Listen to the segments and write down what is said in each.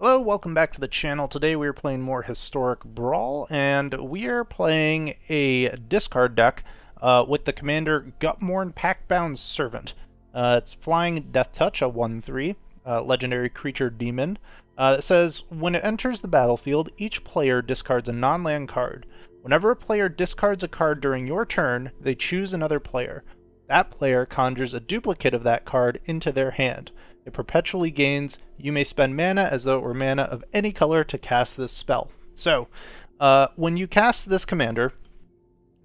Hello, welcome back to the channel. Today we are playing more Historic Brawl, and we are playing a discard deck with the commander Gutmorn Pactbound Servant. It's flying Death Touch, a 1/3, legendary creature demon. It says, when it enters the battlefield, each player discards a non-land card. Whenever a player discards a card during your turn, they choose another player. That player conjures a duplicate of that card into their hand. It perpetually gains. You may spend mana as though it were mana of any color to cast this spell. So, when you cast this commander,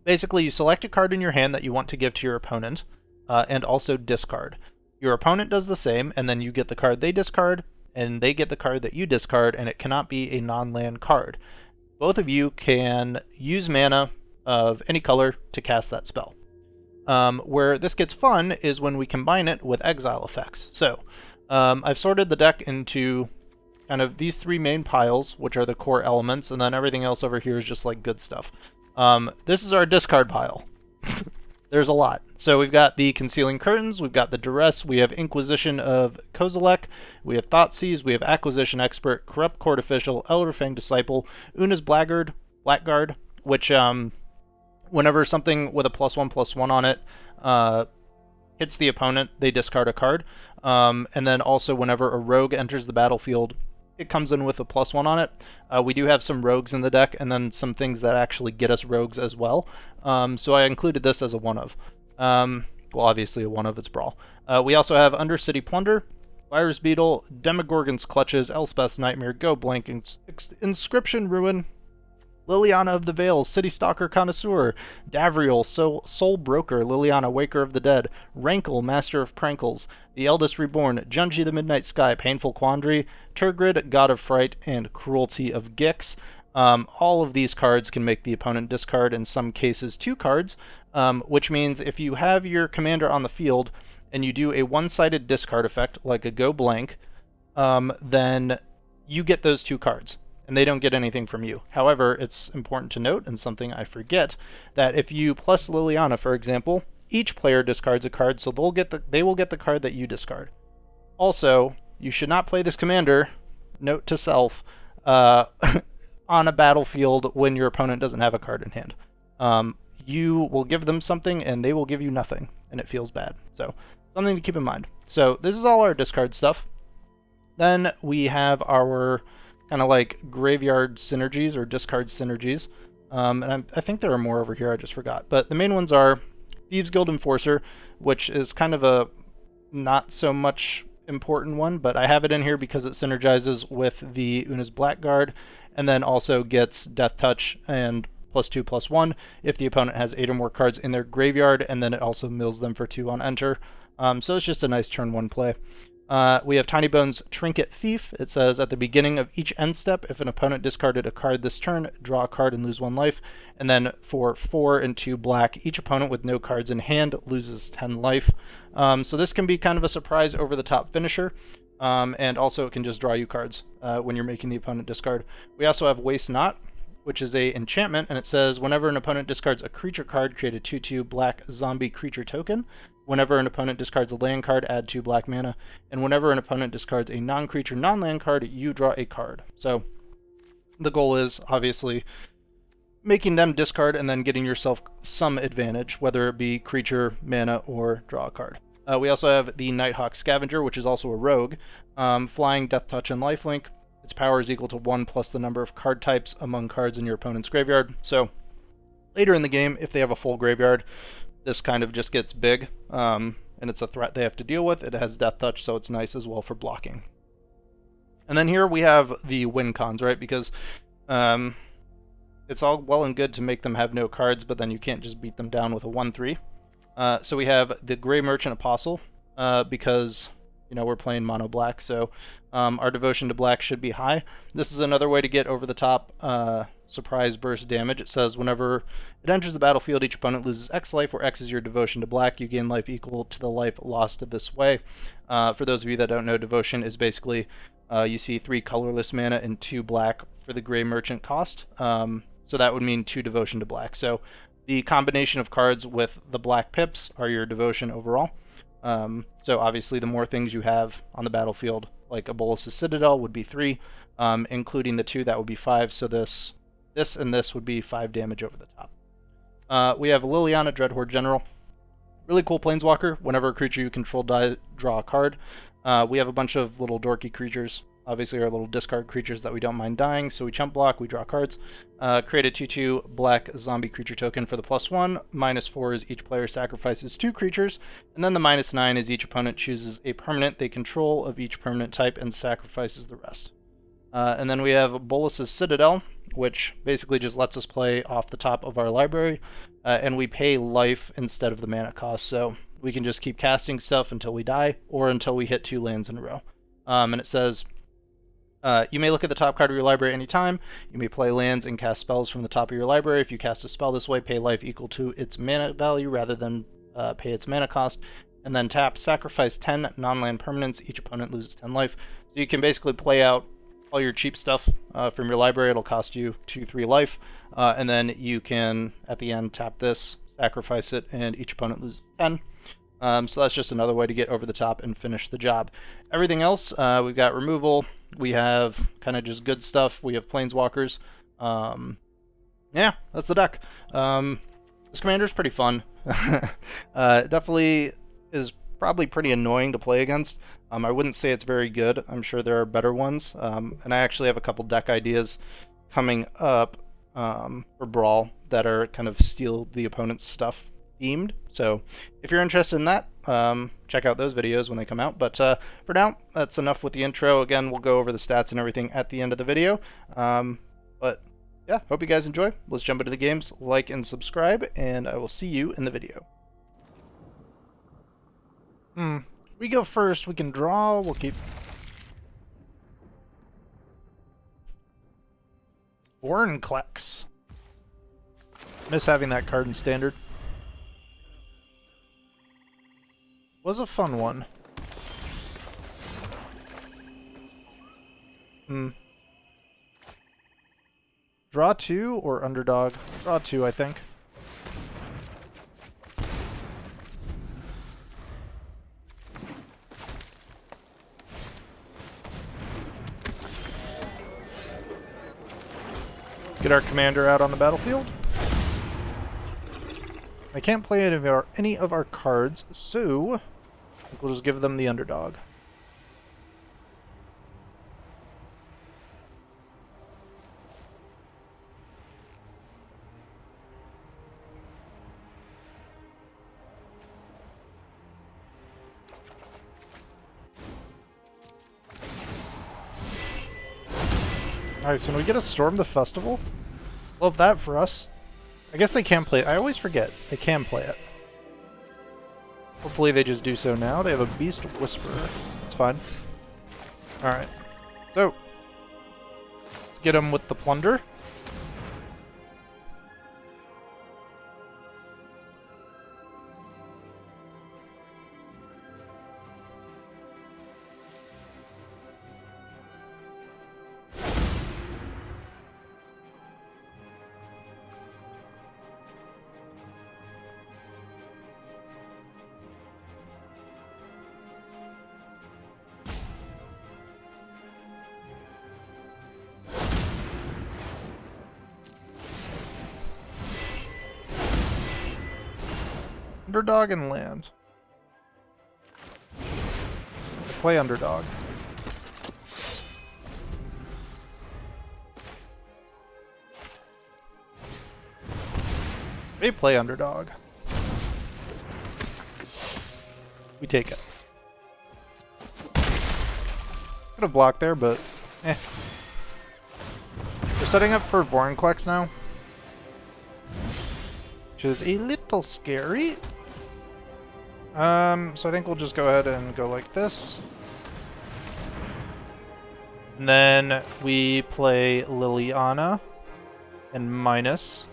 basically you select a card in your hand that you want to give to your opponent, and also discard. Your opponent does the same, and then you get the card they discard, and they get the card that you discard, and it cannot be a non-land card. Both of you can use mana of any color to cast that spell. Where this gets fun is when we combine it with exile effects. So, I've sorted the deck into kind of these three main piles, which are the core elements, and then everything else over here is just like good stuff. This is our discard pile. There's a lot. So we've got the Concealing Curtains, we've got the Duress, we have Inquisition of Kozilek, we have Thoughtseize, we have Acquisition Expert, Corrupt Court Official, Elderfang Disciple, Una's Blackguard, which whenever something with a +1/+1 on it hits the opponent, they discard a card. And then also whenever a rogue enters the battlefield, it comes in with a +1 on it. We do have some rogues in the deck, and then some things that actually get us rogues as well. So I included this as a one of. Well, obviously a one of, it's Brawl. We also have Undercity Plunder, Virus Beetle, Demogorgon's Clutches, Elspeth's Nightmare, Go Blank, Inscription Ruin, Liliana of the Veils, City Stalker Connoisseur, Davriel, Soul Broker, Liliana, Waker of the Dead, Rankle, Master of Prankles, The Eldest Reborn, Junji the Midnight Sky, Painful Quandary, Turgrid, God of Fright, and Cruelty of Gix. All of these cards can make the opponent discard, in some cases 2 cards, which means if you have your commander on the field and you do a one-sided discard effect, like a Go Blank, then you get those 2 cards, and they don't get anything from you. However, it's important to note, and something I forget, that if you plus Liliana, for example, each player discards a card, so they will get the card that you discard. Also, you should not play this commander, note to self, on a battlefield when your opponent doesn't have a card in hand. You will give them something, and they will give you nothing, and it feels bad. So, something to keep in mind. So, this is all our discard stuff. Then we have our kind of like graveyard synergies or discard synergies. And I think there are more over here, I just forgot. But the main ones are Thieves Guild Enforcer, which is kind of a not so much important one, but I have it in here because it synergizes with the Una's Blackguard, and then also gets Death Touch and +2/+1 if the opponent has 8 or more cards in their graveyard, and then it also mills them for 2 on enter. So it's just a nice turn 1 play. We have Tiny Bones Trinket Thief. It says, at the beginning of each end step, if an opponent discarded a card this turn, draw a card and lose 1 life. And then for 4 and 2 black, each opponent with no cards in hand loses 10 life. So this can be kind of a surprise over-the-top finisher. And also it can just draw you cards when you're making the opponent discard. We also have Waste Not, which is a enchantment, and it says, whenever an opponent discards a creature card, create a 2/2 black zombie creature token. Whenever an opponent discards a land card, add 2 black mana. And whenever an opponent discards a non-creature, non-land card, you draw a card. So the goal is, obviously, making them discard and then getting yourself some advantage, whether it be creature, mana, or draw a card. We also have the Nighthawk Scavenger, which is also a rogue. Flying, Death Touch, and Lifelink. Its power is equal to 1 plus the number of card types among cards in your opponent's graveyard. So later in the game, if they have a full graveyard, this kind of just gets big, and it's a threat they have to deal with. It has Death Touch, so it's nice as well for blocking. And then here we have the win cons, right? Because it's all well and good to make them have no cards, but then you can't just beat them down with a 1/3. So we have the Grey Merchant Apostle, because we're playing mono black, so our devotion to black should be high. This is another way to get over the top surprise burst damage. It says, whenever it enters the battlefield, each opponent loses X life, where X is your devotion to black. You gain life equal to the life lost this way. For those of you that don't know, devotion is basically you see 3 colorless mana and 2 black for the Grey Merchant cost. So that would mean 2 devotion to black. So the combination of cards with the black pips are your devotion overall. So obviously the more things you have on the battlefield, like a Bolas's Citadel would be 3, including the 2, that would be 5, so this and this would be 5 damage over the top. We have Liliana, Dreadhorde General. Really cool planeswalker. Whenever a creature you control dies, draw a card. We have a bunch of little dorky creatures. Obviously our little discard creatures that we don't mind dying, so we chump block, we draw cards. Create a 2/2 black zombie creature token for the +1. -4 is each player sacrifices 2 creatures, and then the -9 is each opponent chooses a permanent they control of each permanent type and sacrifices the rest. And then we have Bolas's Citadel, which basically just lets us play off the top of our library, and we pay life instead of the mana cost, so we can just keep casting stuff until we die, or until we hit 2 lands in a row. And it says, you may look at the top card of your library anytime. You may play lands and cast spells from the top of your library. If you cast a spell this way, pay life equal to its mana value rather than pay its mana cost. And then tap, sacrifice 10 non-land permanents. Each opponent loses 10 life. So you can basically play out all your cheap stuff from your library. It'll cost you 2-3 life. And then you can, at the end, tap this, sacrifice it, and each opponent loses 10. So that's just another way to get over the top and finish the job. Everything else, we've got removal. We have kind of just good stuff. We have planeswalkers. Yeah, that's the deck. This commander's pretty fun. It definitely is probably pretty annoying to play against. I wouldn't say it's very good. I'm sure there are better ones. And I actually have a couple deck ideas coming up for Brawl that are kind of steal the opponent's stuff themed. So if you're interested in that, check out those videos when they come out. But for now, that's enough with the intro. Again, we'll go over the stats and everything at the end of the video. But yeah, hope you guys enjoy. Let's jump into the games. Like and subscribe, and I will see you in the video. We go first. We can draw. We'll keep Vorinclex. Miss having that card in standard. Was a fun one. Draw 2 or underdog? Draw 2, I think. Get our commander out on the battlefield. I can't play any of our cards, so I think we'll just give them the underdog. Nice, and we get to storm the festival? Love that for us. I guess they can play it. I always forget. They can play it. Hopefully they just do so now. They have a Beast Whisperer. That's fine. Alright. So, let's get them with the Plunder. Underdog and land. I play underdog. They play underdog. We take it. Could have blocked there, but eh. We're setting up for Vorinclex now, which is a little scary. So I think we'll just go ahead and go like this. And then we play Liliana and minus.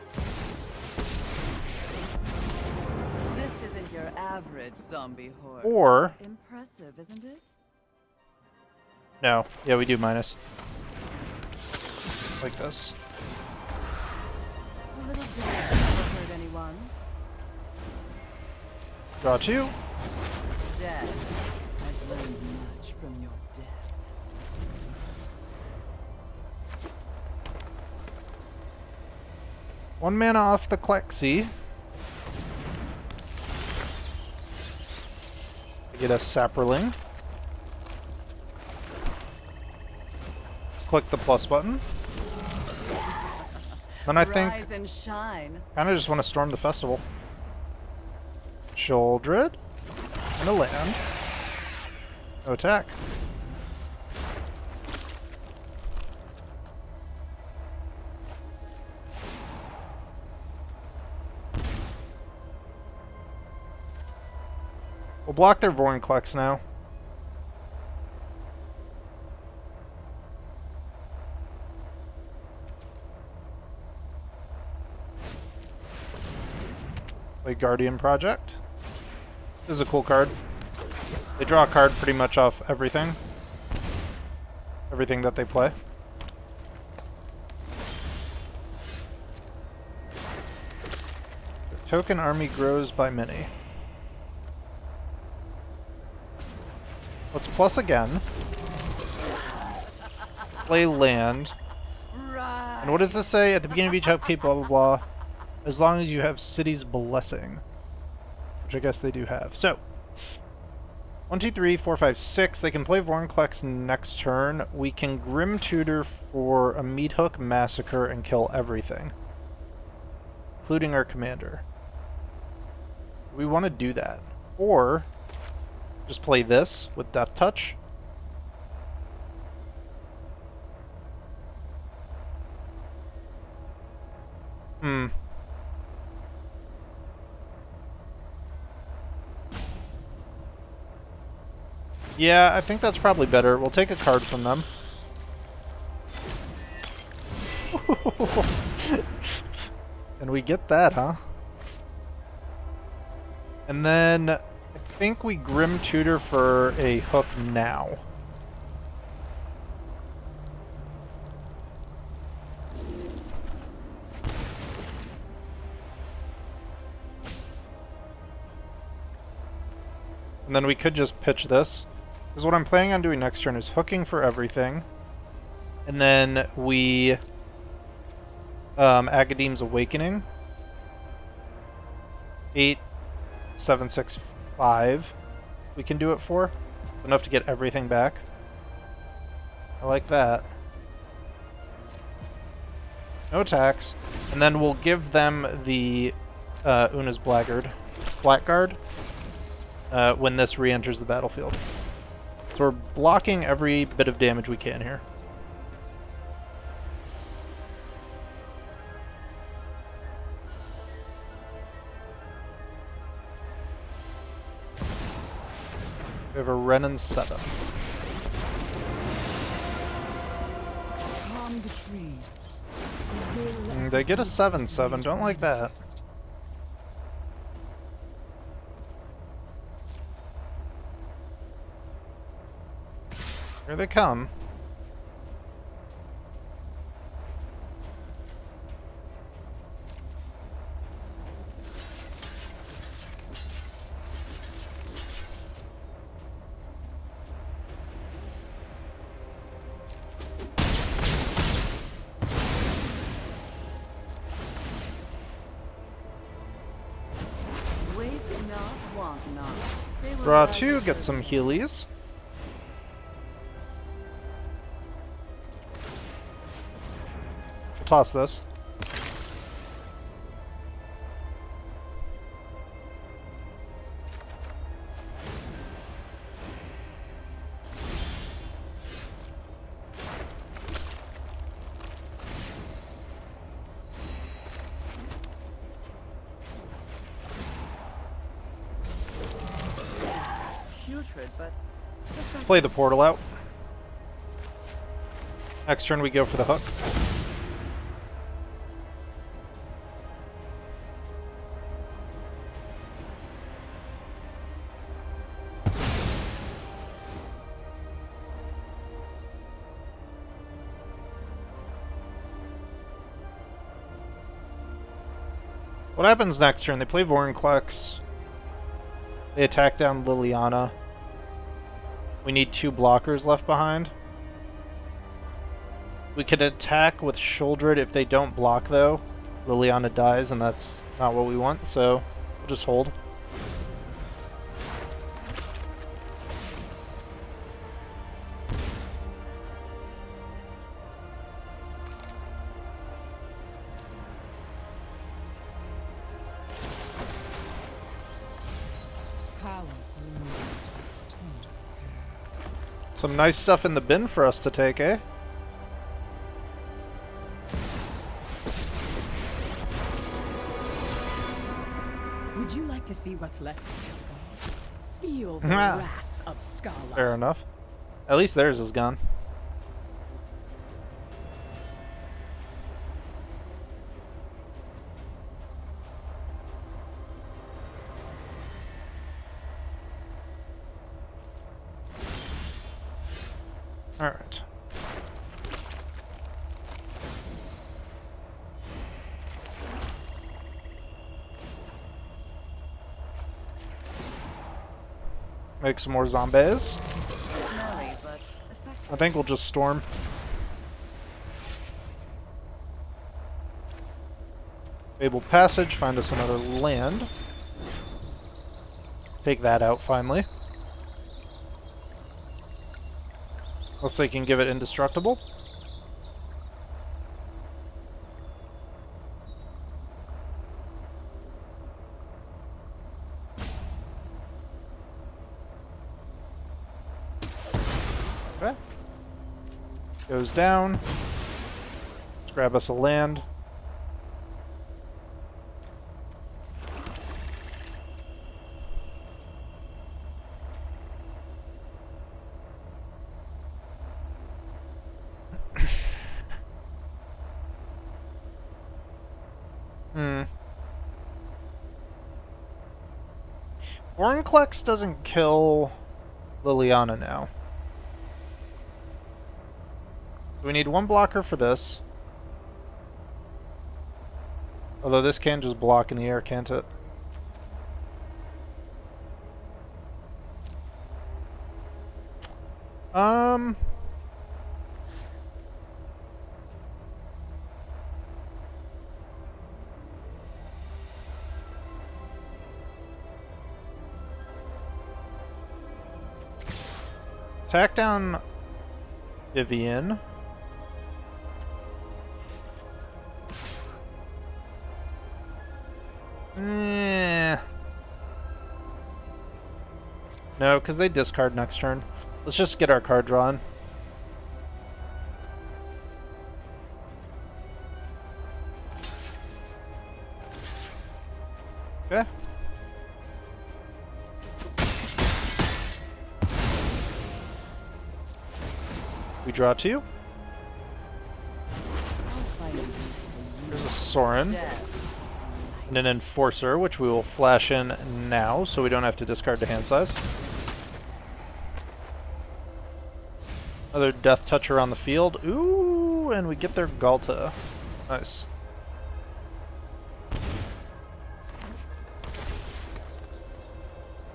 This isn't your average zombie horde. Or impressive, isn't it? no, yeah, we do minus. Like this. A little death never hurt anyone. Draw 2. Death. I've learned much from your death. 1 mana off the Klexi. Get a Saproling. Click the plus button. Then I think Rise and shine. kind of just want to storm the festival. Shouldred. And a land. No attack. We'll block their Vorinclex now. Play Guardian Project. This is a cool card. They draw a card pretty much off everything. Everything that they play. The token army grows by many. Let's plus again. Play land. And what does this say? At the beginning of each upkeep, blah blah blah. As long as you have City's Blessing. Which I guess they do have. So, 1, 2, 3, 4, 5, 6. They can play Vorinclex next turn. We can Grim Tutor for a Meat Hook, Massacre, and kill everything. Including our commander. We want to do that. Or just play this with Death Touch. Yeah, I think that's probably better. We'll take a card from them. And we get that, huh? And then I think we Grim Tutor for a hook now. And then we could just pitch this. Because what I'm planning on doing next turn is hooking for everything. And then we Agadeem's Awakening. 8, 7, 6, 5. We can do it for. Enough to get everything back. I like that. No attacks. And then we'll give them the Una's Blackguard when this re-enters the battlefield. So we're blocking every bit of damage we can here. We have a Renin 7. Calm the trees. They get a 7/7. Don't like that. Here they come. Waste not, want not. They will Draw rise 2, and get some Healies. We'll toss this. putrid, but Play the portal out. Next turn we go for the hook. What happens next turn? They play Vorinclex. They attack down Liliana. We need 2 blockers left behind. We could attack with Shouldred if they don't block, though. Liliana dies, and that's not what we want, so we'll just hold. Some nice stuff in the bin for us to take, eh? Would you like to see what's left of Scar? Feel the wrath of Scarlet. Fair enough. At least theirs is gone. Alright. Make some more zombies. Smelly, but I think we'll just storm. Fabled Passage, find us another land. Take that out finally. Unless they can give it indestructible. Okay. Goes down. Let's grab us a land. Vorinclex doesn't kill Liliana now. We need one blocker for this. Although this can just block in the air, can't it? Attack down Vivian. No, because they discard next turn. Let's just get our card drawn. Okay. We draw two. There's a Sorin. And an Enforcer, which we will flash in now, so we don't have to discard the hand size. Another Death Toucher on the field. Ooh, and we get their Galta. Nice.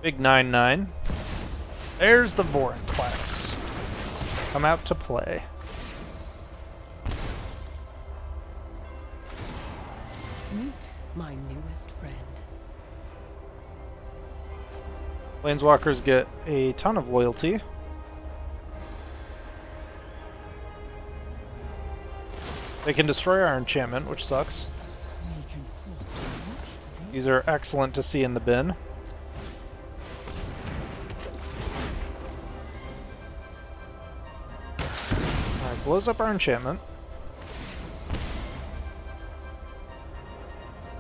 Big 9/9. There's the Vorinclex. Come out to play. Meet my newest friend. Planeswalkers get a ton of loyalty. They can destroy our enchantment, which sucks. These are excellent to see in the bin. Alright, blows up our enchantment.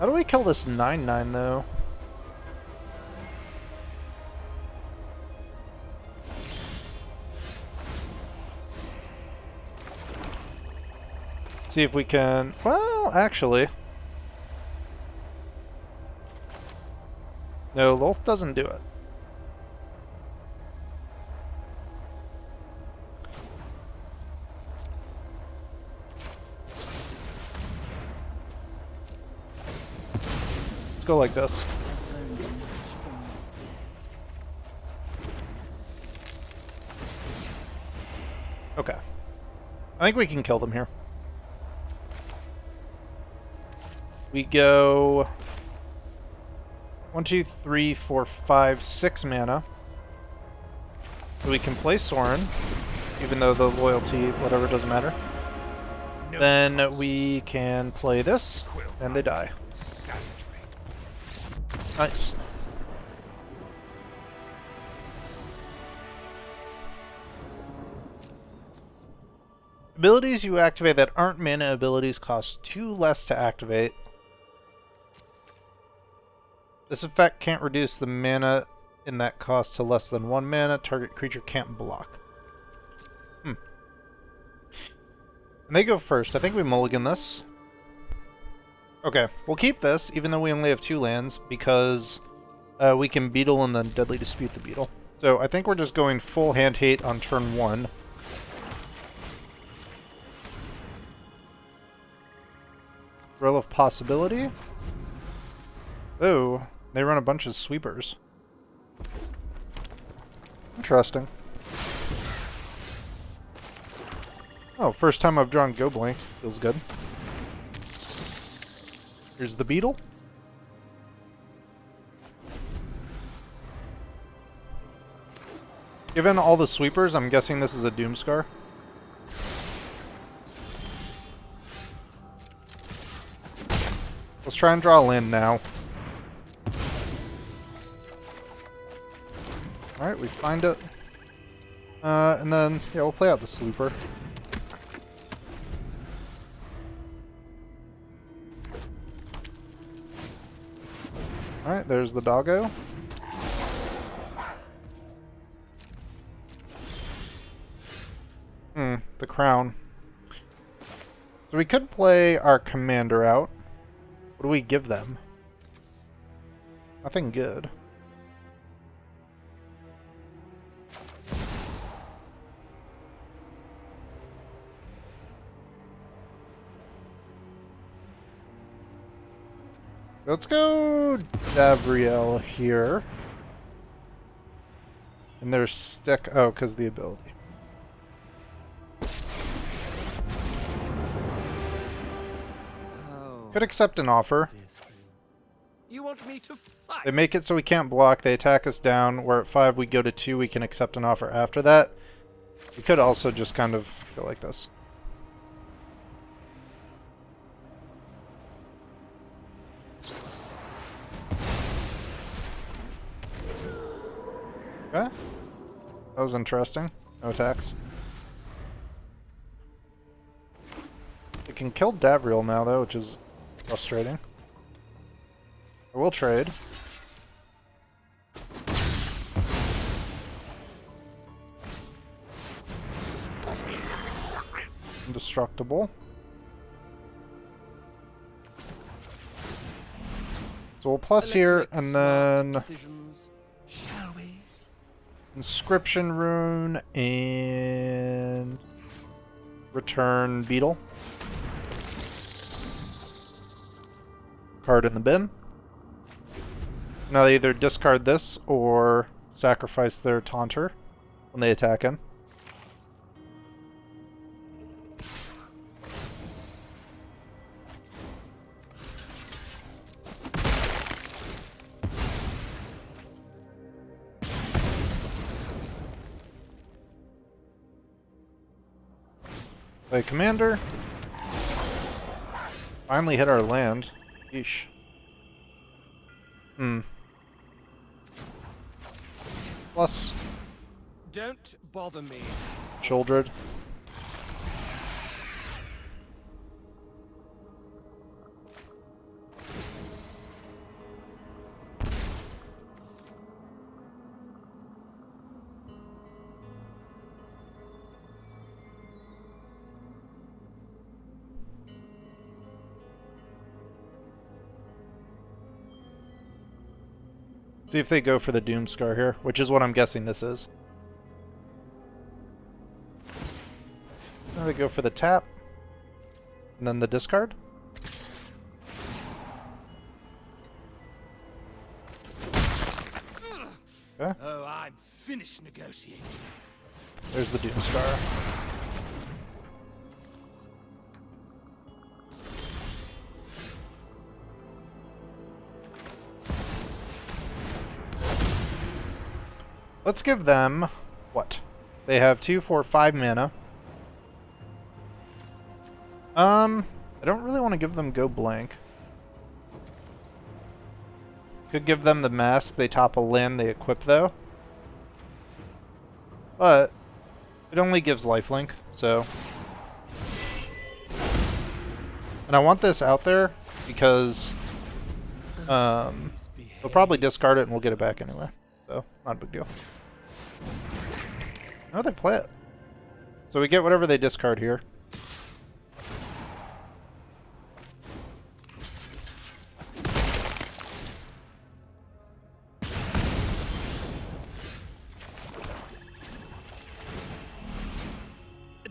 How do we kill this 9/9 though? See if we can... Well, actually... No, Lolth doesn't do it. Let's go like this. Okay. I think we can kill them here. We go 1, 2, 3, 4, 5, 6 mana. So we can play Sorin, even though the loyalty, whatever, doesn't matter. No Then cost. we can play this, and they die. Savagery. Nice. Abilities you activate that aren't mana abilities cost 2 less to activate. This effect can't reduce the mana in that cost to less than 1 mana. Target creature can't block. And they go first. I think we mulligan this. Okay, we'll keep this, even though we only have 2 lands, because we can Beetle and then Deadly Dispute the Beetle. So I think we're just going full hand hate on turn 1. Thrill of Possibility. Oh, they run a bunch of sweepers. Interesting. Oh, first time I've drawn Go Blank. Feels good. Here's the Beetle. Given all the sweepers, I'm guessing this is a Doomscar. Let's try and draw a land now. Alright, we find it. And then, yeah, we'll play out the Sleeper. Alright, there's the doggo. The crown. So we could play our commander out. What do we give them? Nothing good. Let's go Davriel here. And their stick. Oh, because the ability. Could accept an offer. You want me to fight? They make it so we can't block. They attack us down. We're at 5. We go to 2. We can accept an offer after that. We could also just kind of go like this. Okay. That was interesting. No attacks. We can kill Davriel now, though, which is frustrating. I will trade. Indestructible. So we'll plus here, and then Shall we? Inscription Rune and return Beetle. Card in the bin. Now they either discard this or sacrifice their Taunter when they attack him. Play commander. Finally hit our land. Yeesh. Plus Don't bother me. Childred. See if they go for the Doomscar here, which is what I'm guessing this is. Now they go for the tap, and then the discard. Okay, Oh, I'm finished negotiating. there's the Doomscar. Let's give them what? They have 2, 4, 5 mana. I don't really want to give them go blank. Could give them the mask. They top a land they equip though. But it only gives lifelink, so. And I want this out there because they'll probably discard it and we'll get it back anyway. So it's not a big deal. No, they play it. So we get whatever they discard here.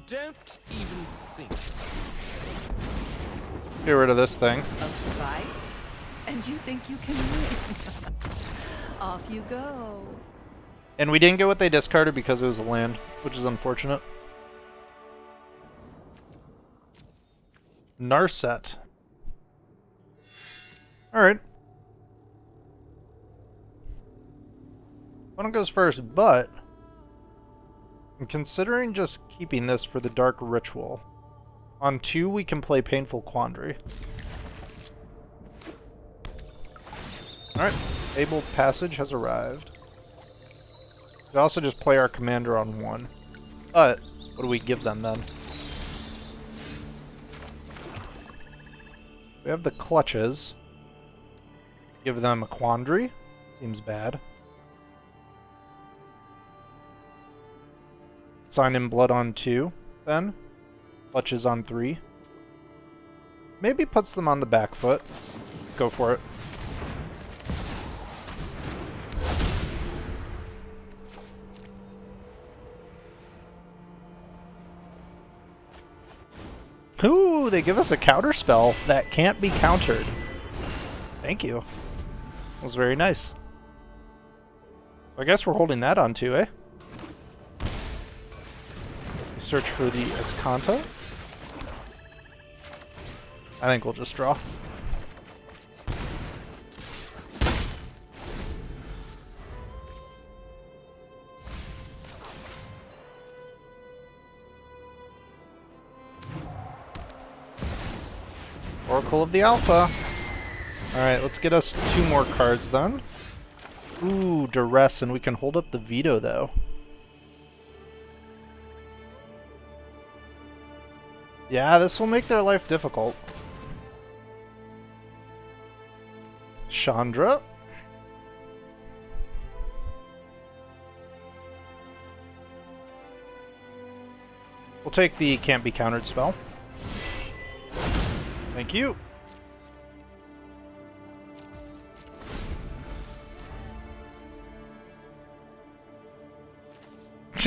Don't even think. Get rid of this thing. A fight? And you think you can win? Off you go. And we didn't get what they discarded because it was a land, which is unfortunate. Narset. Alright. One goes first, but I'm considering just keeping this for the Dark Ritual. On 2, we can play Painful Quandary. Alright, Fabled Passage has arrived. We could also just play our commander on 1. But, what do we give them then? We have the Clutches. Give them a Quandary. Seems bad. Sign in Blood on 2, then. Clutches on 3. Maybe puts them on the back foot. Go for it. Ooh, they give us a counter spell that can't be countered. Thank you. That was very nice. I guess we're holding that on too, eh? Search for the Escanta. I think we'll just draw. Oracle of the Alpha. Alright, let's get us 2 more cards then. Ooh, Duress, and we can hold up the veto though. Yeah, this will make their life difficult. Chandra. We'll take the can't be countered spell. Thank you.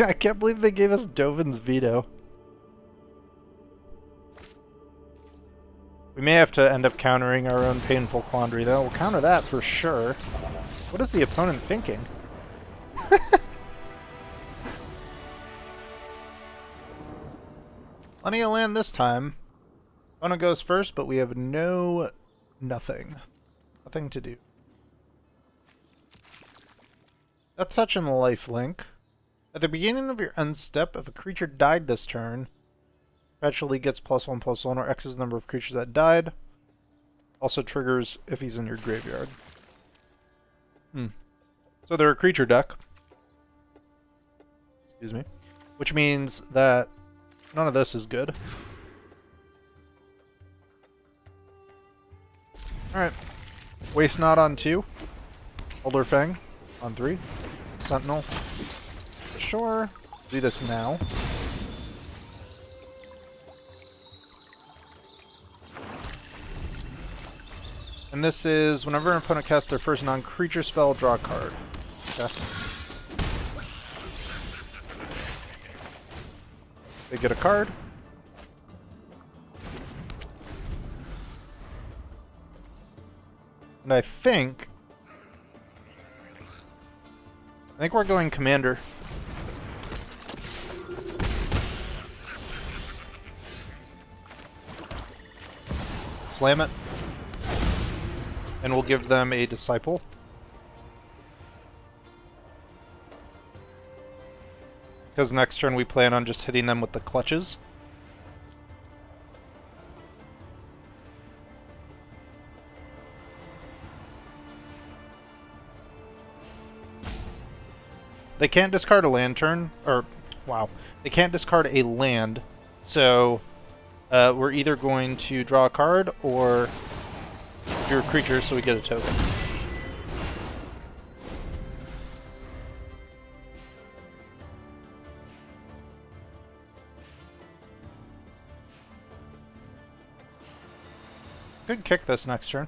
I can't believe they gave us Dovin's veto. We may have to end up countering our own Painful Quandary, though. We'll counter that for sure. What is the opponent thinking? Plenty of land this time. Opponent goes first, but we have nothing. Nothing to do. Death Touch and Lifelink. At the beginning of your end step, if a creature died this turn, perpetually gets +1/+1 or X's number of creatures that died. Also triggers if he's in your graveyard. So they're a creature deck. Excuse me. Which means that none of this is good. Alright. Waste Not on 2. Elder Fang on 3. Sentinel. Sure. Do this now. And this is whenever an opponent casts their first non-creature spell, draw a card. Okay. They get a card. And I think we're going commander. Slam it. And we'll give them a Disciple. Because next turn we plan on just hitting them with the clutches. They can't discard a land turn, or, wow, they can't discard a land, so we're either going to draw a card or do a creature so we get a token. Could kick this next turn.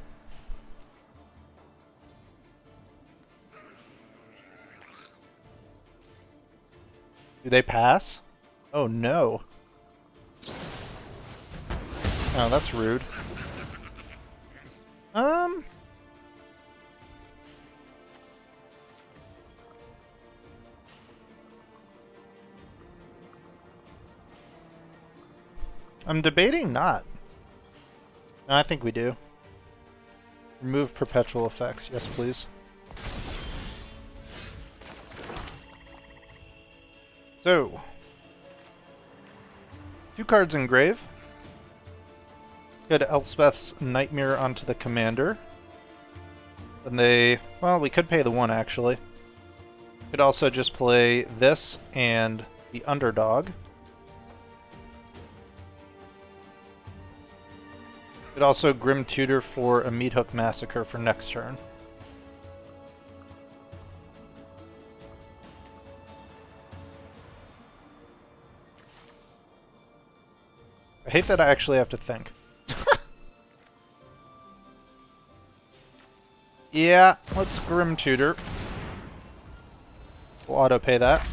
Do they pass? Oh no. Oh, that's rude. I'm debating not. No, I think we do. Remove perpetual effects. Yes, please. So, 2 cards in grave. Good Elspeth's Nightmare onto the commander. Then they... well, we could pay the 1, actually. Could also just play this and the Underdog. Could also Grim Tutor for a Meathook Massacre for next turn. I hate that I actually have to think. Yeah, let's Grim Tutor. We'll auto-pay that.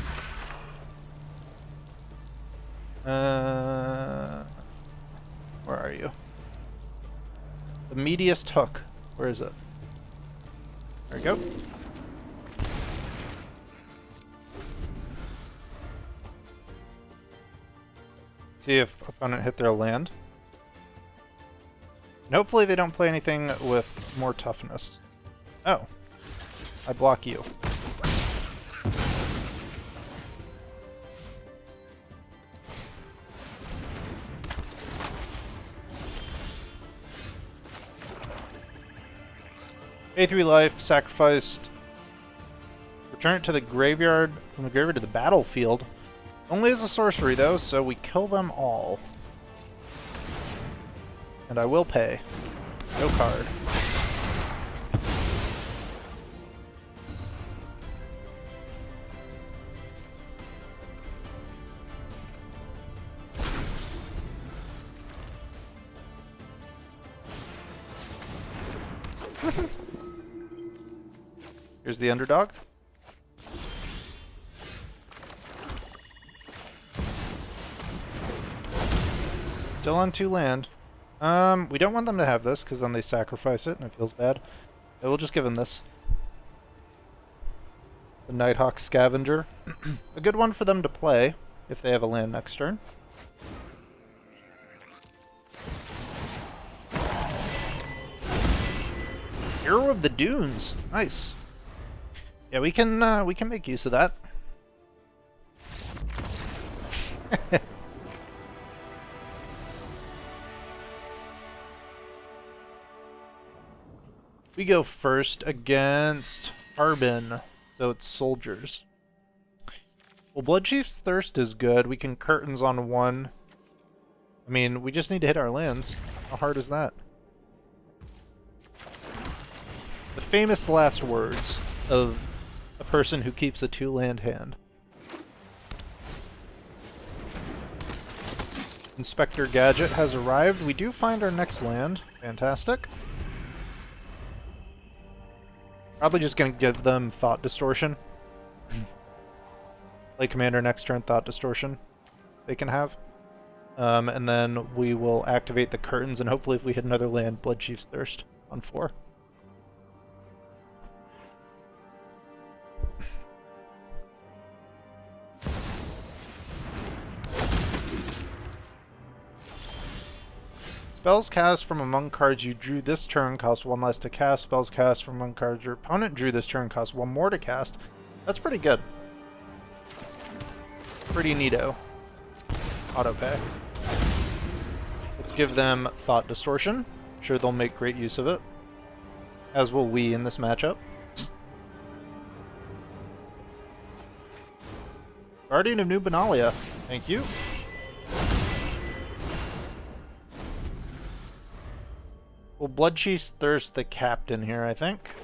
Where are you? The meatiest hook. Where is it? There we go. See if opponent hit their land. And hopefully they don't play anything with more toughness. Oh. I block you. Pay 3 life, sacrificed. Return it to the graveyard, from the graveyard to the battlefield. Only as a sorcery though, so we kill them all. And I will pay. No card. Here's the Underdog. Still on 2 land. We don't want them to have this, because then they sacrifice it, and it feels bad. So we'll just give them this. The Nighthawk Scavenger. A good one for them to play, if they have a land next turn. Hero of the Dunes. Nice. Yeah, we can make use of that. We go first against Harbin, so it's soldiers. Well, Bloodchief's Thirst is good. We can curtains on 1. I mean, we just need to hit our lands. How hard is that? The famous last words of a person who keeps a 2-land hand. Inspector Gadget has arrived. We do find our next land. Fantastic. Probably just going to give them Thought Distortion. Play Commander next turn, Thought Distortion they can have. And then we will activate the curtains, and hopefully if we hit another land, Bloodchief's Thirst on 4. Spells cast from among cards you drew this turn cost 1 less to cast. Spells cast from among cards your opponent drew this turn cost 1 more to cast. That's pretty good. Pretty neato. Autopay. Let's give them Thought Distortion. I'm sure they'll make great use of it. As will we in this matchup. Guardian of New Benalia. Thank you. Well, Bloodchief's Thirst the captain here, I think.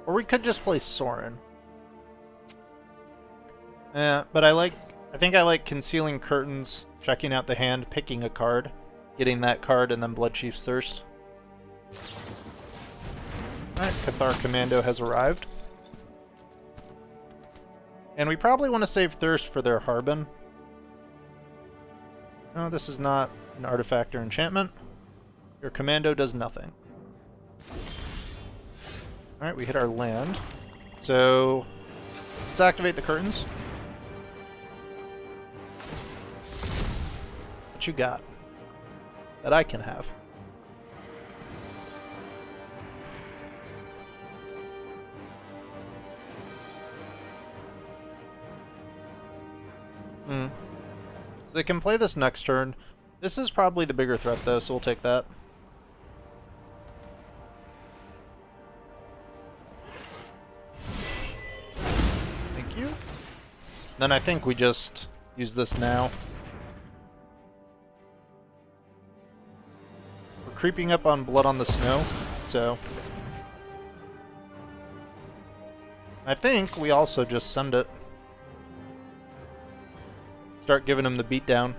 Or we could just play Sorin. Yeah, but I think I like Concealing Curtains, checking out the hand, picking a card, getting that card, and then Bloodchief's Thirst. Alright, Cathar Commando has arrived. And we probably want to save Thirst for their Harbin. No, this is not an artifact or enchantment. Your Commando does nothing. Alright, we hit our land. So, let's activate the curtains. What you got that I can have? So they can play this next turn. This is probably the bigger threat though, so we'll take that. Thank you. Then I think we just use this now. We're creeping up on Blood on the Snow, so I think we also just send it. Start giving them the beatdown.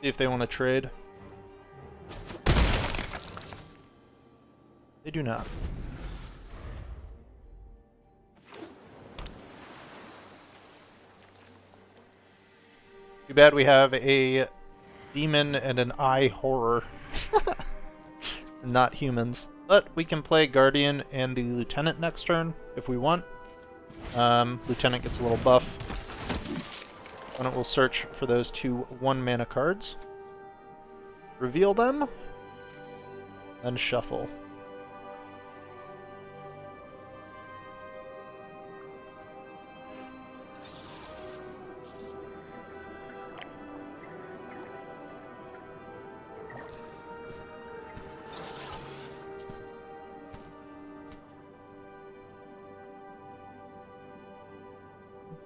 See if they want to trade. They do not. Too bad we have a demon and an eye horror. Not humans. But we can play Guardian and the Lieutenant next turn if we want. Lieutenant gets a little buff. And it will search for those two 1-mana cards. Reveal them. Then shuffle.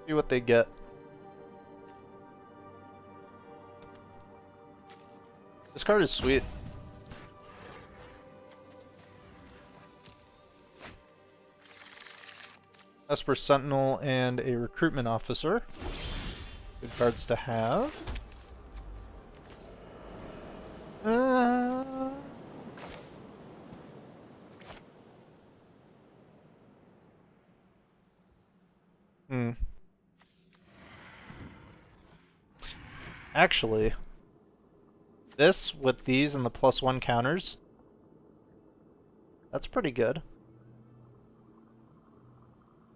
See what they get. This card is sweet. Esper Sentinel and a Recruitment Officer. Good cards to have. Actually, this with these and the +1 counters, that's pretty good.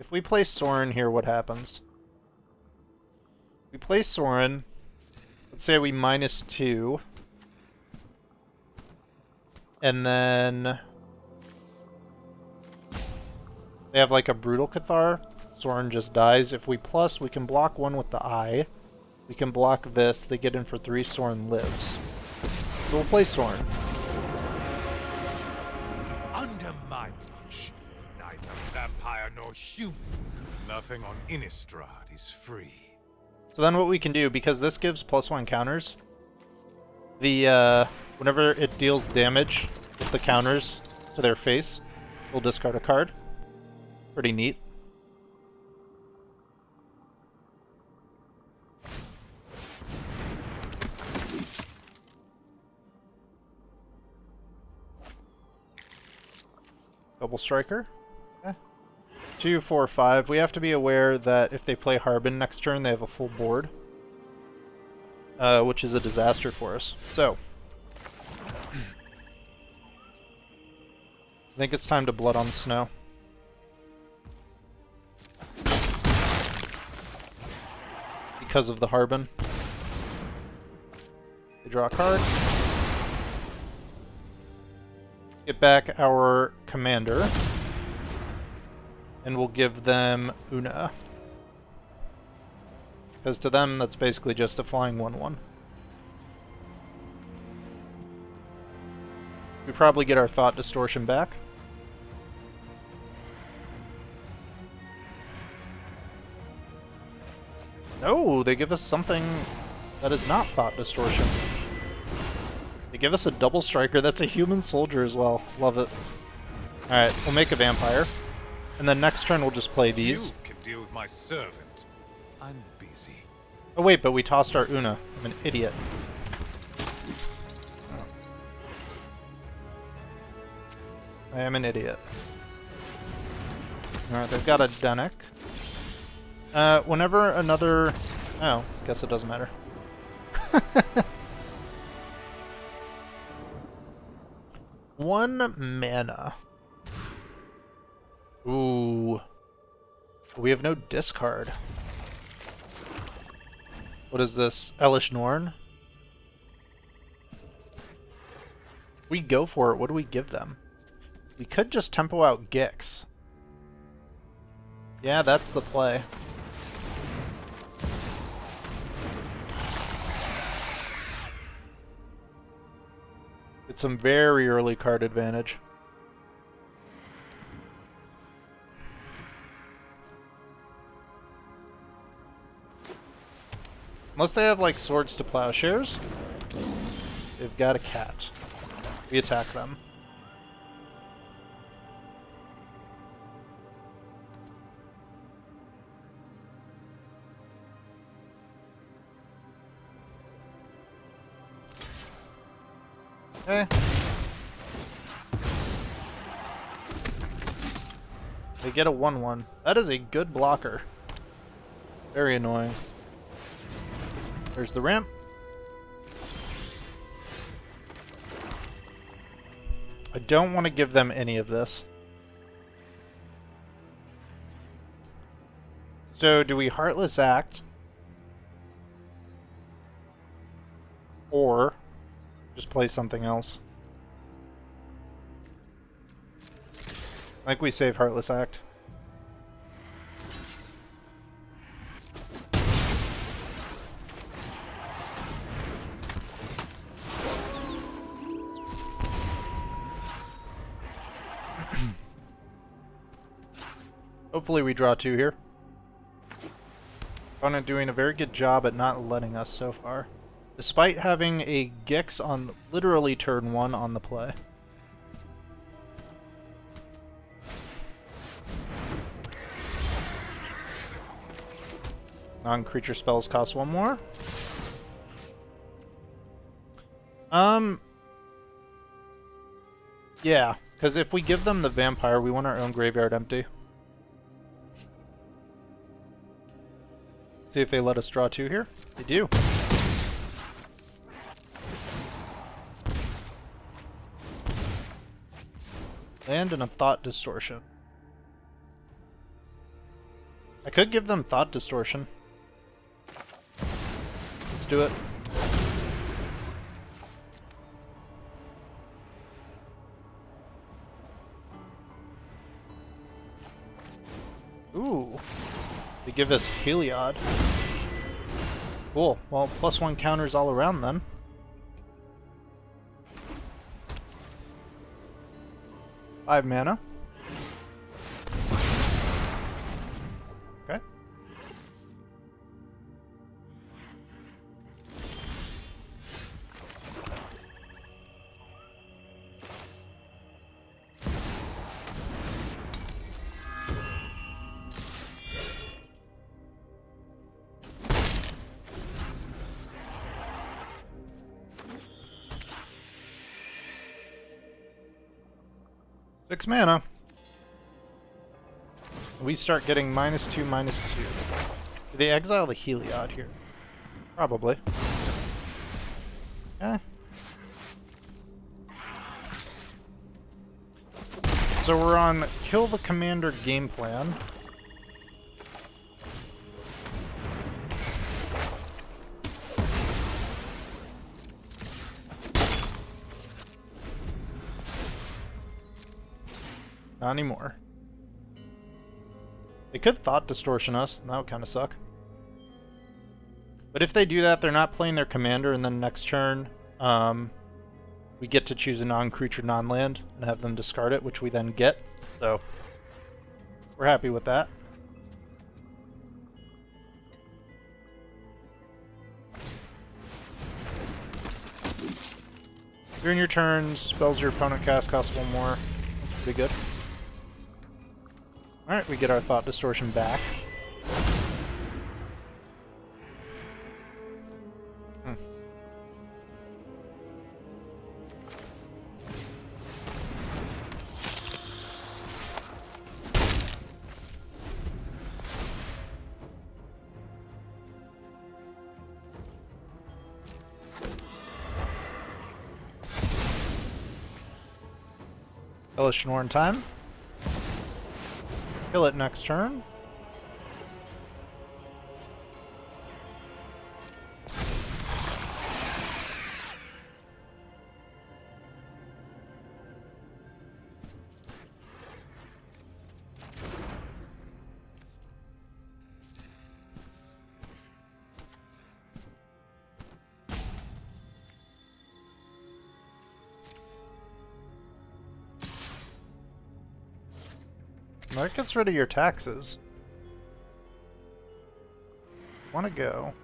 If we play Sorin here, what happens? We play Sorin, let's say we -2, and then they have like a Brutal Cathar, Sorin just dies. If we plus, we can block one with the eye. We can block this, they get in for 3, Sorin lives. So we'll play Sorin. Under my watch, neither vampire nor human, nothing on Innistrad is free. So then what we can do, because this gives +1 counters, the whenever it deals damage with the counters to their face, we'll discard a card. Pretty neat. Double Striker. Okay. 2, 4, 5. We have to be aware that if they play Harbin next turn, they have a full board. Which is a disaster for us. So. I think it's time to Blood on the Snow. because of the Harbin. They draw a card. Get back our commander. And we'll give them Una. Because to them, that's basically just a flying 1/1. We probably get our Thought Distortion back. No, they give us something that is not Thought Distortion. They give us a double striker that's a human soldier as well. Love it. Alright, we'll make a vampire. And then next turn we'll just play these. You can deal with my servant. I'm busy. Oh wait, but we tossed our Una. I'm an idiot. I am an idiot. Alright, they've got a Dennick. Whenever another... Oh, guess it doesn't matter. One mana. Ooh. We have no discard. What is this? Elesh Norn? We go for it. What do we give them? We could just tempo out Gix. Yeah, that's the play. It's some very early card advantage. Unless they have, like, swords to plowshares, they've got a cat. We attack them. Okay. They get a 1/1. That is a good blocker. Very annoying. There's the ramp. I don't want to give them any of this. So, do we Heartless Act? Or just play something else? I think we save Heartless Act. Hopefully we draw 2 here. Opponent doing a very good job at not letting us so far. Despite having a Gix on literally turn 1 on the play. Non-creature spells cost 1 more. Yeah, because if we give them the vampire, we want our own graveyard empty. See if they let us draw 2 here. They do. Land and a Thought Distortion. I could give them Thought Distortion. Let's do it. Ooh. They give us Heliod. Cool. Well, +1 counters all around then. Five mana. Okay. Six mana. We start getting -2, -2. Do they exile the Heliod here? Probably. Okay. So we're on Kill the Commander game plan. Not anymore. They could Thought Distortion us, and that would kind of suck. But if they do that, they're not playing their commander, and then next turn, we get to choose a non-creature, non-land, and have them discard it, which we then get. So, we're happy with that. During your turn, spells your opponent cast cost 1 more. That's pretty good. Alright, we get our Thought Distortion back. Elesh Norn time. Kill it next turn. That gets rid of your taxes. Want to go?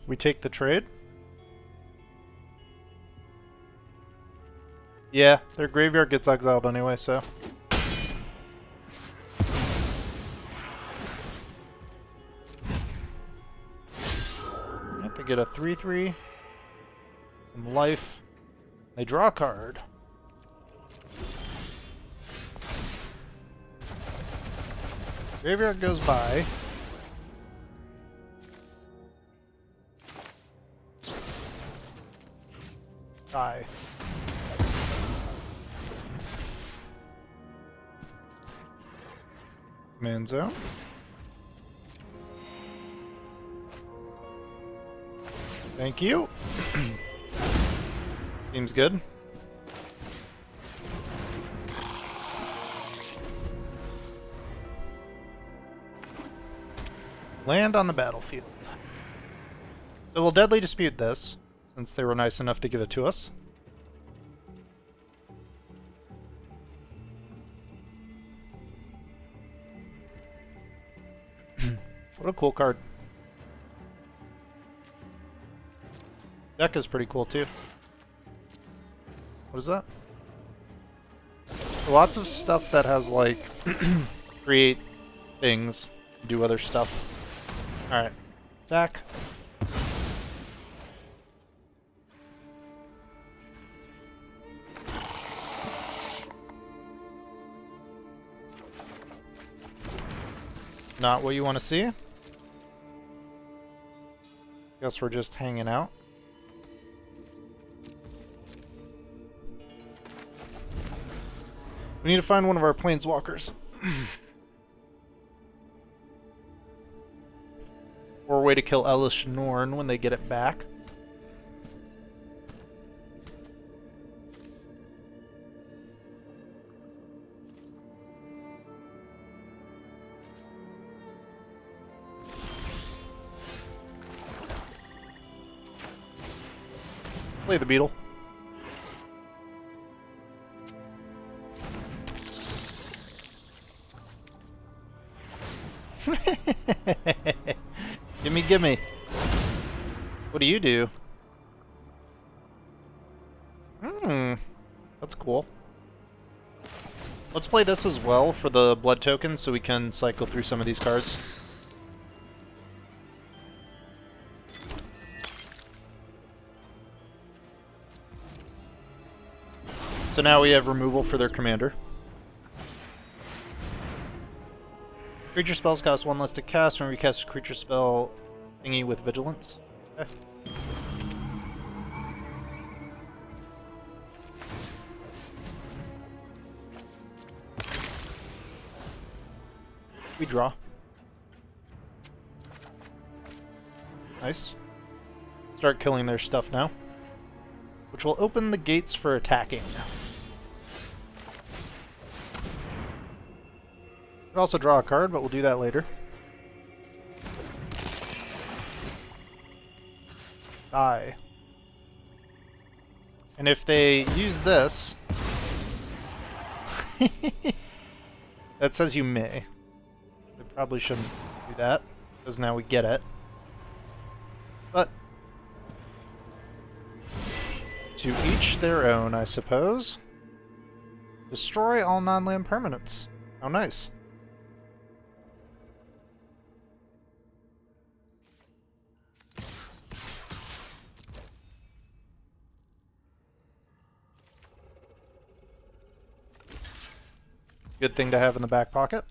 We take the trade? Yeah, their graveyard gets exiled anyway, so. I have to get a 3/3. Some life. They draw a card. Graveyard goes by. Die. Command zone. Thank you. Seems good. Land on the battlefield. So we'll deadly dispute this, since they were nice enough to give it to us. What a cool card. Deck is pretty cool too. What is that? Lots of stuff that has, like, create things, do other stuff. Alright. Zach. Not what you want to see? Guess we're just hanging out. We need to find one of our planeswalkers. Or a way to kill Elesh Norn when they get it back. Play the beetle. Gimme. What do you do? That's cool. Let's play this as well for the blood tokens so we can cycle through some of these cards. So now we have removal for their commander. Creature spells cost 1 less to cast when we cast a creature spell thingy with vigilance. Okay. We draw. Nice. Start killing their stuff now. which will open the gates for attacking. Could also draw a card, but we'll do that later. Die. And if they use this... that says you may. They probably shouldn't do that, because now we get it. But... to each their own, I suppose. Destroy all non-land permanents. How nice. Good thing to have in the back pocket.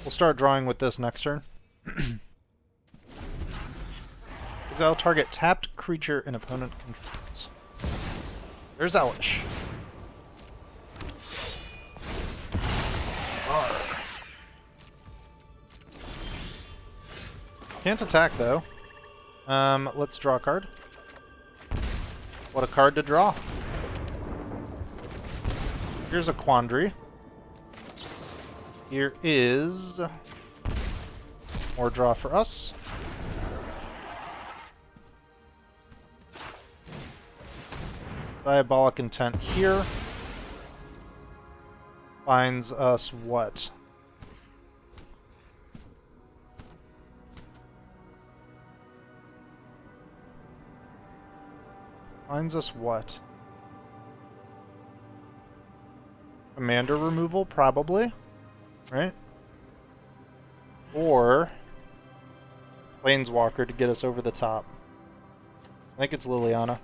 We'll start drawing with this next turn. Exile target tapped creature an opponent controls. There's Elesh. Can't attack though. Let's draw a card. What a card to draw. Here's a quandary. Here is more draw for us. Diabolic Intent here finds us what? Finds us what? Commander removal, probably. Right? Or Planeswalker to get us over the top. I think it's Liliana.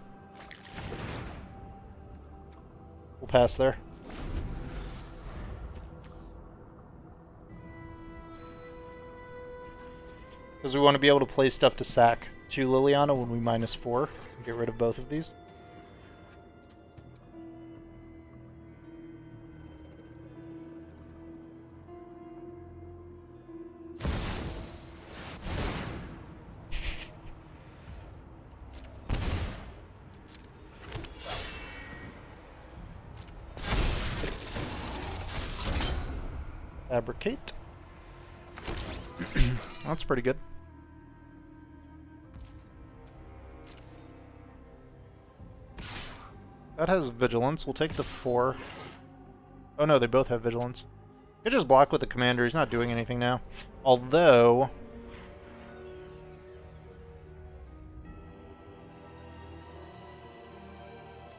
We'll pass there. Because we want to be able to play stuff to sack to Liliana when we -4 and get rid of both of these. Fabricate. That's pretty good. That has vigilance. We'll take the 4. Oh no, they both have vigilance. Could just block with the commander. He's not doing anything now. Although...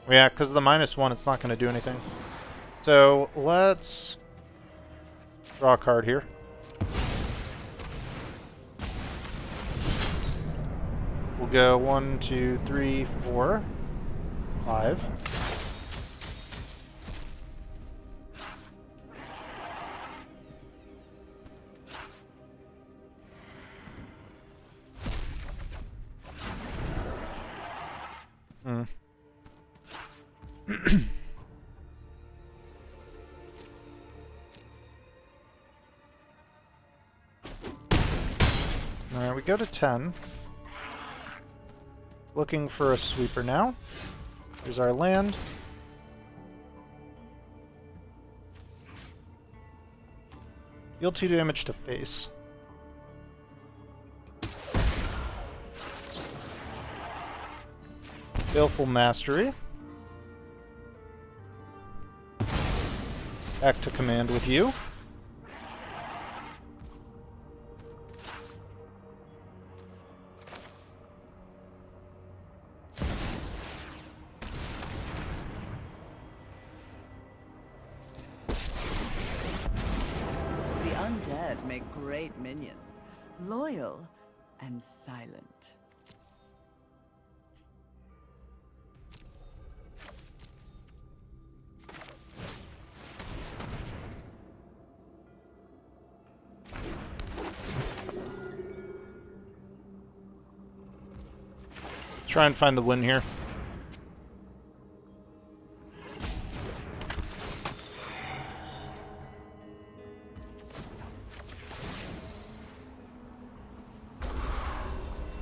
yeah, because of the -1, it's not going to do anything. So, let's... draw a card here. We'll go 1, 2, 3, 4, 5. Alright, we go to 10. Looking for a sweeper now. Here's our land. Deal 2 damage to face. Baleful Mastery. Back to command with you. Undead make great minions, loyal and silent. Let's try and find the win here.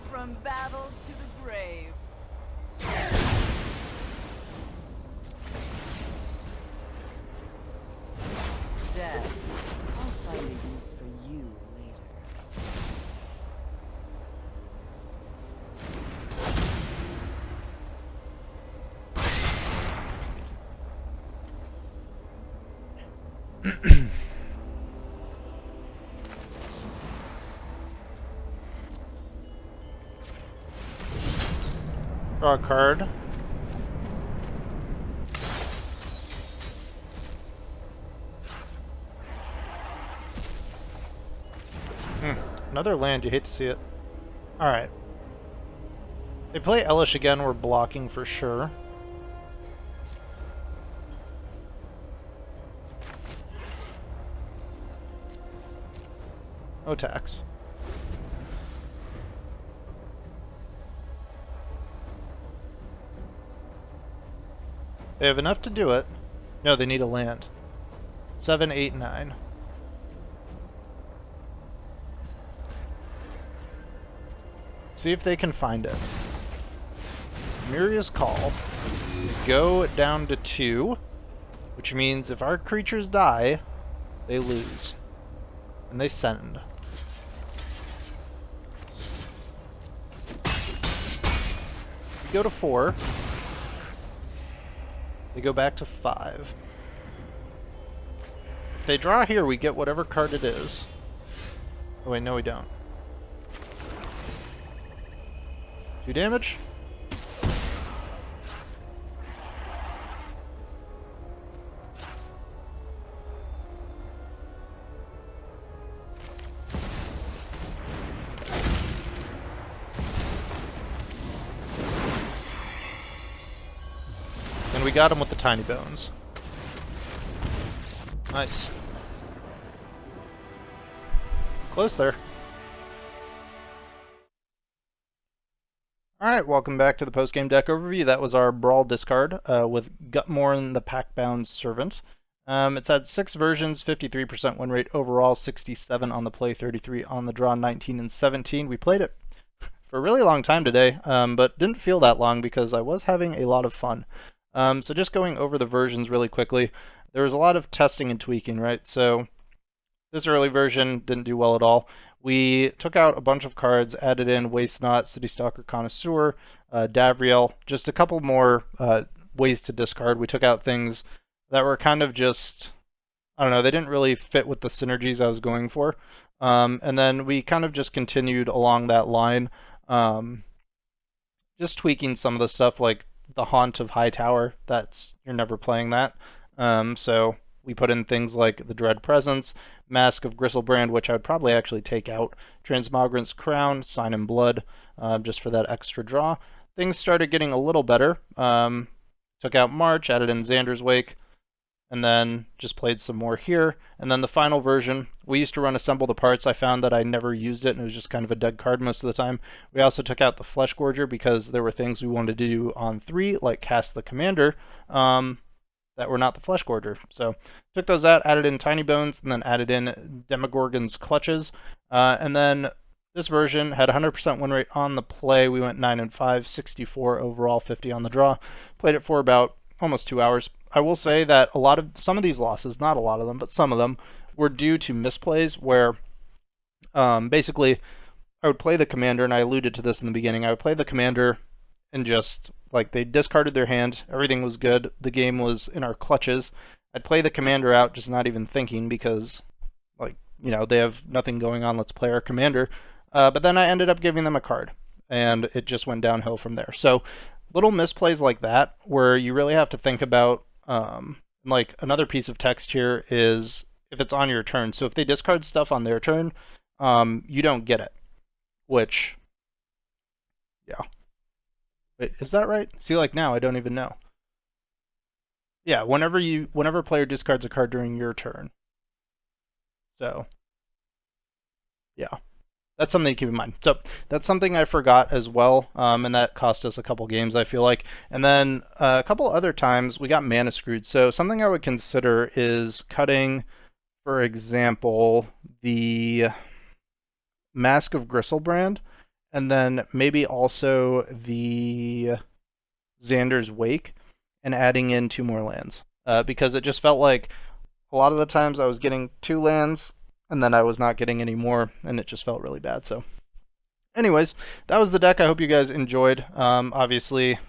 From battle to the grave. Draw a card. Another land, you hate to see it. Alright. They play Elesh again, we're blocking for sure. No tax. They have enough to do it. No, they need a land. 7, 8, 9. See if they can find it. Miria's Call. Go down to 2, which means if our creatures die, they lose. And they send. We go to 4. They go back to 5. If they draw here, we get whatever card it is. Oh wait, no we don't. 2 damage. And we got him with the tiny bones. Nice. Close there. Alright, welcome back to the post-game deck overview. That was our Brawl discard with Gutmorn, the Pactbound Servant. It's had 6 versions, 53% win rate overall, 67 on the play, 33 on the draw, 19 and 17. We played it for a really long time today, but didn't feel that long because I was having a lot of fun. So just going over the versions really quickly, there was a lot of testing and tweaking, right? So this early version didn't do well at all. We took out a bunch of cards, added in Waste Not, City Stalker Connoisseur, Davriel, just a couple more ways to discard. We took out things that were kind of just, I don't know, they didn't really fit with the synergies I was going for. And then we kind of just continued along that line, just tweaking some of the stuff like the Haunt of Hightower. You're never playing that. So we put in things like the Dread Presence, Mask of Gristlebrand, which I would probably actually take out, Transmogrant's Crown, Sign in Blood, just for that extra draw. Things started getting a little better. Took out March, added in Xander's Wake, and then just played some more here. And then the final version, we used to run Assemble the Parts. I found that I never used it, and it was just kind of a dead card most of the time. We also took out the Flesh Gorger because there were things we wanted to do on 3, like cast the Commander, that were not the Flesh Gorger. So took those out, added in Tiny Bones, and then added in Demogorgon's Clutches. And then this version had 100% win rate on the play. We went 9 and 5, 64 overall, 50 on the draw. Played it for about almost 2 hours. I will say that some of these losses, not a lot of them, but some of them, were due to misplays where basically I would play the Commander, and I alluded to this in the beginning, I would play the Commander and just, like, they discarded their hand, everything was good, the game was in our clutches. I'd play the Commander out, just not even thinking, because, like, you know, they have nothing going on, let's play our Commander. But then I ended up giving them a card, and it just went downhill from there. So little misplays like that, where you really have to think about, like, another piece of text here is if it's on your turn. So if they discard stuff on their turn, you don't get it, which, yeah. Wait, is that right? See, like, now I don't even know. Yeah, whenever a player discards a card during your turn. So, yeah. That's something to keep in mind. So, that's something I forgot as well, and that cost us a couple games, I feel like. And then a couple other times, we got mana screwed. So, something I would consider is cutting, for example, the Mask of Gristlebrand, and then maybe also the Xander's Wake, and adding in 2 more lands. Because it just felt like a lot of the times I was getting 2 lands, and then I was not getting any more, and it just felt really bad. So anyways, that was the deck. I hope you guys enjoyed. Obviously,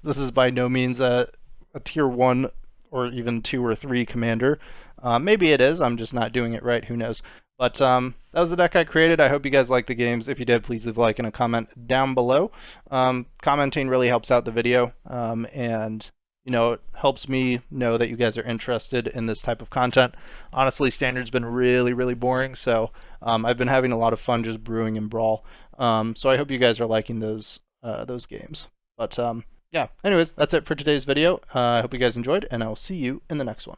this is by no means a tier 1 or even 2 or 3 commander. Maybe it is. I'm just not doing it right. Who knows? But that was the deck I created. I hope you guys liked the games. If you did, please leave a like and a comment down below. Commenting really helps out the video, and it helps me know that you guys are interested in this type of content. Honestly, Standard's been really, really boring, so I've been having a lot of fun just brewing in Brawl. So I hope you guys are liking those games. But yeah, anyways, that's it for today's video. I hope you guys enjoyed, and I will see you in the next one.